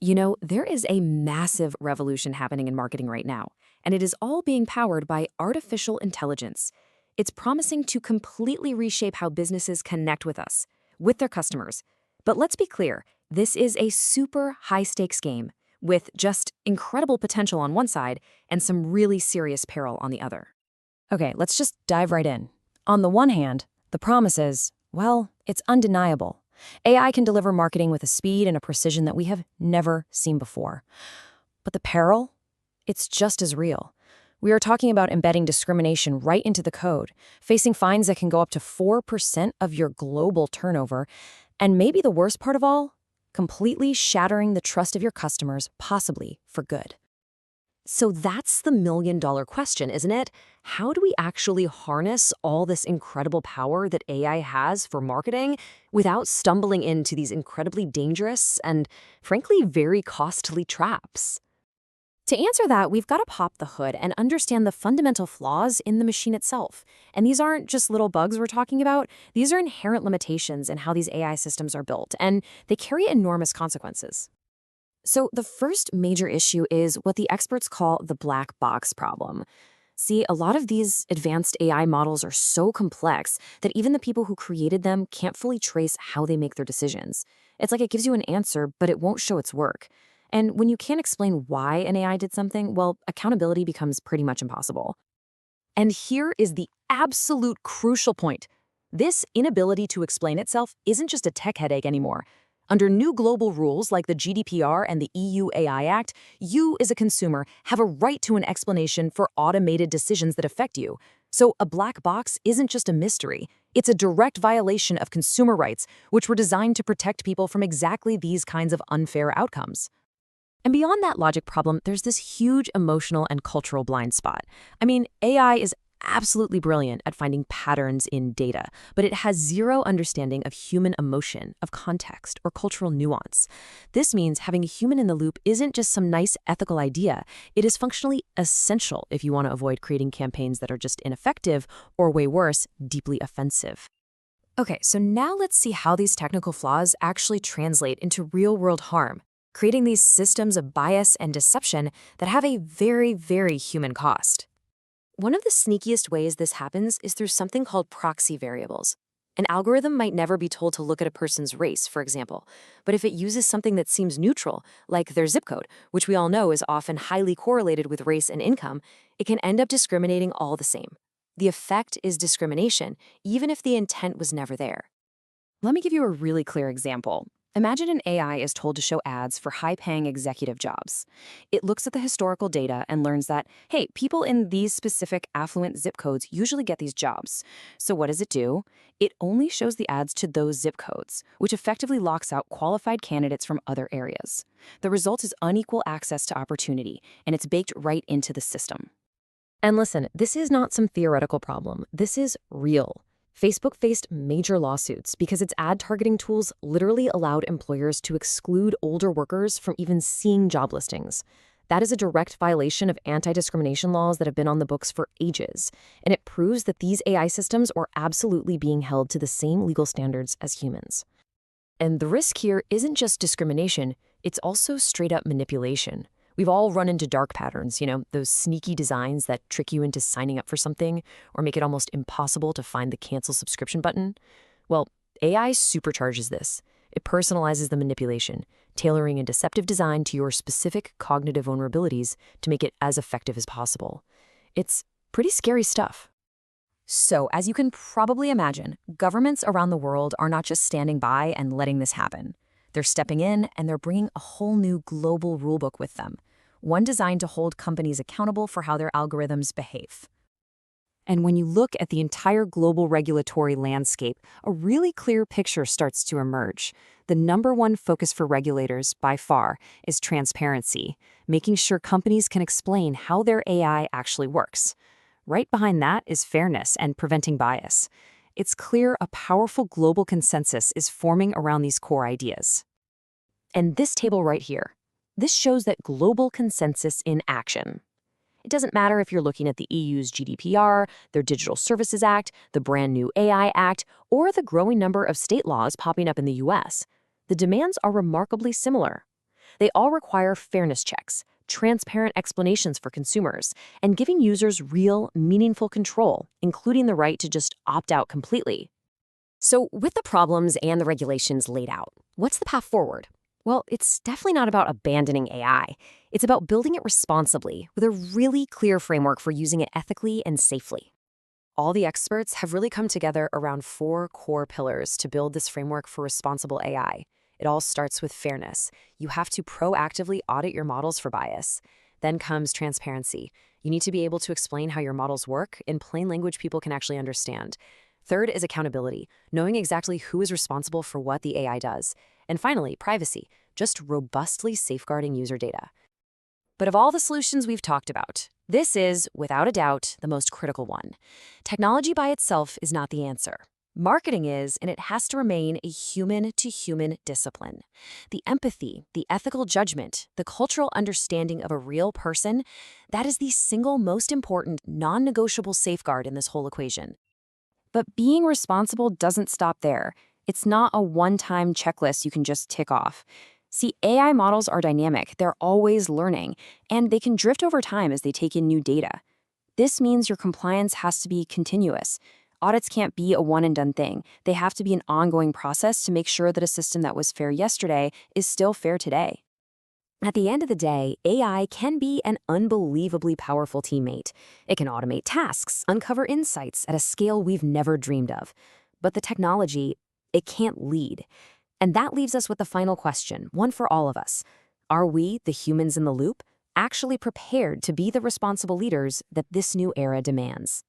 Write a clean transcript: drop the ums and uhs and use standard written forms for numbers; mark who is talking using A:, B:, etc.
A: You know, there is a massive revolution happening in marketing right now, and it is all being powered by artificial intelligence. It's promising to completely reshape how businesses connect with us, with their customers. But let's be clear, this is a super high-stakes game with just incredible potential on one side and some really serious peril on the other.
B: Okay, let's just dive right in. On the one hand, the promise is, well, it's undeniable. AI can deliver marketing with a speed and a precision that we have never seen before. But the peril? It's just as real. We are talking about embedding discrimination right into the code, facing fines that can go up to 4% of your global turnover, and maybe the worst part of all, completely shattering the trust of your customers, possibly for good.
A: So that's the million-dollar question, isn't it? How do we actually harness all this incredible power that AI has for marketing without stumbling into these incredibly dangerous and, frankly, very costly traps? To answer that, we've got to pop the hood and understand the fundamental flaws in the machine itself. And these aren't just little bugs we're talking about. These are inherent limitations in how these AI systems are built, and they carry enormous consequences. So the first major issue is what the experts call the black box problem. See, a lot of these advanced AI models are so complex that even the people who created them can't fully trace how they make their decisions. It's like it gives you an answer, but it won't show its work. And when you can't explain why an AI did something, well, accountability becomes pretty much impossible. And here is the absolute crucial point. This inability to explain itself isn't just a tech headache anymore. Under new global rules like the GDPR and the EU AI Act, you as a consumer have a right to an explanation for automated decisions that affect you. So a black box isn't just a mystery. It's a direct violation of consumer rights, which were designed to protect people from exactly these kinds of unfair outcomes. And beyond that logic problem, there's this huge emotional and cultural blind spot. I mean, AI is absolutely brilliant at finding patterns in data, but it has zero understanding of human emotion, of context, or cultural nuance. This means having a human in the loop isn't just some nice ethical idea. It is functionally essential if you want to avoid creating campaigns that are just ineffective or, way worse, deeply offensive. Okay, so now let's see how these technical flaws actually translate into real-world harm, creating these systems of bias and deception that have a very, very human cost. One of the sneakiest ways this happens is through something called proxy variables. An algorithm might never be told to look at a person's race, for example, but if it uses something that seems neutral, like their zip code, which we all know is often highly correlated with race and income, it can end up discriminating all the same. The effect is discrimination, even if the intent was never there. Let me give you a really clear example. Imagine an AI is told to show ads for high-paying executive jobs. It looks at the historical data and learns that, hey, people in these specific affluent zip codes usually get these jobs. So what does it do? It only shows the ads to those zip codes, which effectively locks out qualified candidates from other areas. The result is unequal access to opportunity, and it's baked right into the system. And listen, this is not some theoretical problem. This is real. Facebook faced major lawsuits because its ad targeting tools literally allowed employers to exclude older workers from even seeing job listings. That is a direct violation of anti-discrimination laws that have been on the books for ages, and it proves that these AI systems are absolutely being held to the same legal standards as humans. And the risk here isn't just discrimination, it's also straight-up manipulation. We've all run into dark patterns, those sneaky designs that trick you into signing up for something or make it almost impossible to find the cancel subscription button. Well, AI supercharges this. It personalizes the manipulation, tailoring a deceptive design to your specific cognitive vulnerabilities to make it as effective as possible. It's pretty scary stuff. So, as you can probably imagine, governments around the world are not just standing by and letting this happen. They're stepping in, and they're bringing a whole new global rulebook with them, one designed to hold companies accountable for how their algorithms behave. And when you look at the entire global regulatory landscape, a really clear picture starts to emerge. The number one focus for regulators, by far, is transparency, making sure companies can explain how their AI actually works. Right behind that is fairness and preventing bias. It's clear a powerful global consensus is forming around these core ideas. And this table right here, this shows that global consensus in action. It doesn't matter if you're looking at the EU's GDPR, their Digital Services Act, the brand new AI Act, or the growing number of state laws popping up in the US. The demands are remarkably similar. They all require fairness checks, transparent explanations for consumers, and giving users real, meaningful control, including the right to just opt out completely. So, with the problems and the regulations laid out, what's the path forward? Well, it's definitely not about abandoning AI. It's about building it responsibly with a really clear framework for using it ethically and safely. All the experts have really come together around four core pillars to build this framework for responsible AI. It all starts with fairness. You have to proactively audit your models for bias. Then comes transparency. You need to be able to explain how your models work in plain language people can actually understand. Third is accountability, knowing exactly who is responsible for what the AI does. And finally, privacy, just robustly safeguarding user data. But of all the solutions we've talked about, this is, without a doubt, the most critical one. Technology by itself is not the answer. Marketing is, and it has to remain a human-to-human discipline. The empathy, the ethical judgment, the cultural understanding of a real person, that is the single most important, non-negotiable safeguard in this whole equation.
B: But being responsible doesn't stop there. It's not a one-time checklist you can just tick off. See, AI models are dynamic, they're always learning, and they can drift over time as they take in new data. This means your compliance has to be continuous. Audits can't be a one-and-done thing. They have to be an ongoing process to make sure that a system that was fair yesterday is still fair today.
A: At the end of the day, AI can be an unbelievably powerful teammate. It can automate tasks, uncover insights at a scale we've never dreamed of. But the technology, it can't lead. And that leaves us with the final question, one for all of us. Are we, the humans in the loop, actually prepared to be the responsible leaders that this new era demands?